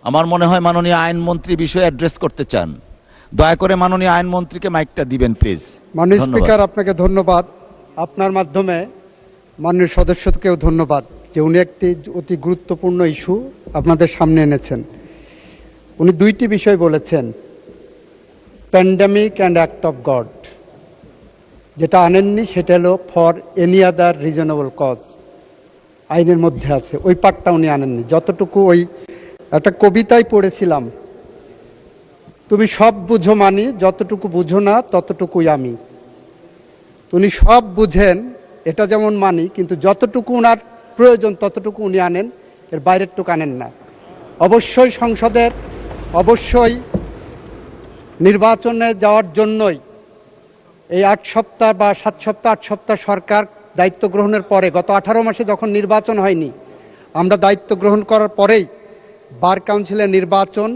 আমার মনে হয় মাননীয় আইনমন্ত্রী বিষয়ে অ্যাড্রেস করতে চান। দয়া করে মাননীয় আইনমন্ত্রীকে মাইকটা দিবেন প্লিজ। মাননীয় স্পিকার, আপনাকে ধন্যবাদ। আপনার মাধ্যমে মাননীয় সদস্যকেও ধন্যবাদ যে উনি একটি অতি গুরুত্বপূর্ণ ইস্যু আপনাদের সামনে এনেছেন। উনি দুইটি বিষয় বলেছেন, pandemic and act of God. যেটা আনেননি সেটা হলো for any other reasonable cause, আইনের মধ্যে আছে, ওই পার্টটা উনি আনেননি। যতটুকু ওই একটা কবিতায় পড়েছিলাম, তুমি সব বুঝো মানি, যতটুকু বুঝো না ততটুকুই আমি। উনি সব বুঝেন, এটা যেমন মানি, কিন্তু যতটুকু ওনার প্রয়োজন ততটুকু উনি আনেন, এর বাইরেরটুকু আনেন না। অবশ্যই সংসদের, অবশ্যই নির্বাচনে যাওয়ার জন্যই এই 8 সপ্তাহ বা 7 সপ্তাহ 8 সপ্তাহ সরকার দায়িত্ব গ্রহণের পরে, গত 18 মাসে যখন নির্বাচন হয়নি, আমরা দায়িত্ব গ্রহণ করার পরেই বার কাউন্সিলের নির্বাচন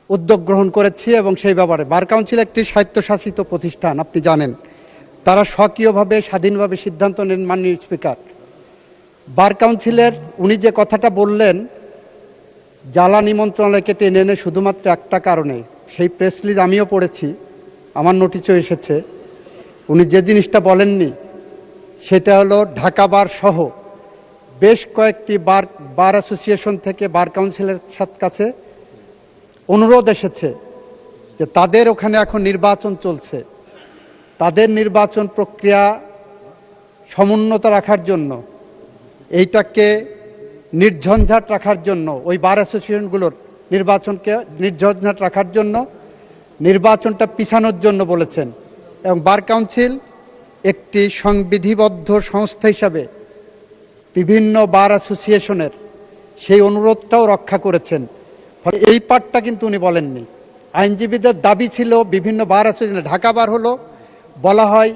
উদ্যোগ গ্রহণ করেছি। এবং সেই ব্যাপারে বার কাউন্সিল একটি স্বায়ত্তশাসিত প্রতিষ্ঠান, আপনি জানেন, তারা স্বকীয়ভাবে স্বাধীনভাবে সিদ্ধান্ত নেন। মাননীয় স্পিকার, বার কাউন্সিলের উনি যে কথাটা বললেন, জ্বালানি মন্ত্রণালয়কে টেনে এনে শুধুমাত্র একটা কারণে, সেই প্রেস রিলিজ আমিও পড়েছি, আমার নোটিশেও এসেছে, উনি যে জিনিসটা বলেননি সেটা হলো ঢাকা বার সহ বেশ কয়েকটি বার অ্যাসোসিয়েশন থেকে বার কাউন্সিলের কাছে অনুরোধ এসেছে যে তাদের ওখানে এখন নির্বাচন চলছে, তাদের নির্বাচন প্রক্রিয়া সমুন্নত রাখার জন্য, এইটাকে নির্ঝঞ্ঝাট রাখার জন্য, ওই বার অ্যাসোসিয়েশনগুলোর নির্বাচনকে নির্ঝঞ্ঝাট রাখার জন্য, নির্বাচনটা পিছানোর জন্য বলেছেন। এবং বার কাউন্সিল একটি সংবিধিবদ্ধ সংস্থা হিসাবে বিভিন্ন বার অ্যাসোসিয়েশনের সেই অনুরোধটাও রক্ষা করেছেন। এই পার্টটা কিন্তু উনি বলেননি। আইনজীবীদের দাবি ছিল বিভিন্ন বার অ্যাসোসিয়েশন, ঢাকা বার হলো বলা হয়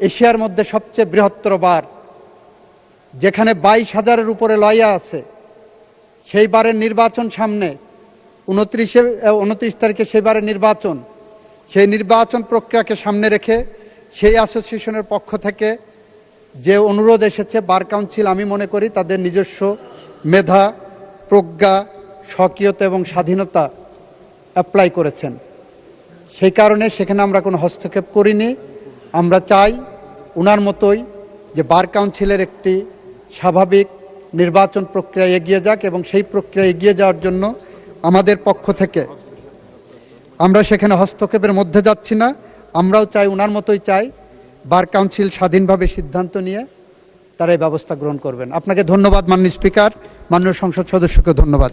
এশিয়ার মধ্যে সবচেয়ে বৃহত্তর বার, যেখানে 22,000-এর উপরে লয়া আছে। সেই বারের নির্বাচন সামনে, 29 তারিখে সেই বারের নির্বাচন, সেই নির্বাচন প্রক্রিয়াকে সামনে রেখে সেই অ্যাসোসিয়েশনের পক্ষ থেকে যে অনুরোধ এসেছে, বার কাউন্সিল আমি মনে করি তাদের নিজস্ব মেধা, প্রজ্ঞা, স্বকীয়তা এবং স্বাধীনতা অ্যাপ্লাই করেছেন। সেই কারণে সেখানে আমরা কোনো হস্তক্ষেপ করিনি। আমরা চাই ওনার মতোই যে বার কাউন্সিলের একটি স্বাভাবিক নির্বাচন প্রক্রিয়া এগিয়ে যাক, এবং সেই প্রক্রিয়া এগিয়ে যাওয়ার জন্য আমাদের পক্ষ থেকে আমরা সেখানে হস্তক্ষেপের মধ্যে যাচ্ছি না। আমরাও চাই, ওনার মতোই চাই, বার কাউন্সিল স্বাধীনভাবে সিদ্ধান্ত নিয়ে তারা এই ব্যবস্থা গ্রহণ করবেন। আপনাকে ধন্যবাদ মাননীয় স্পিকার, মাননীয় সংসদ সদস্যকে ধন্যবাদ।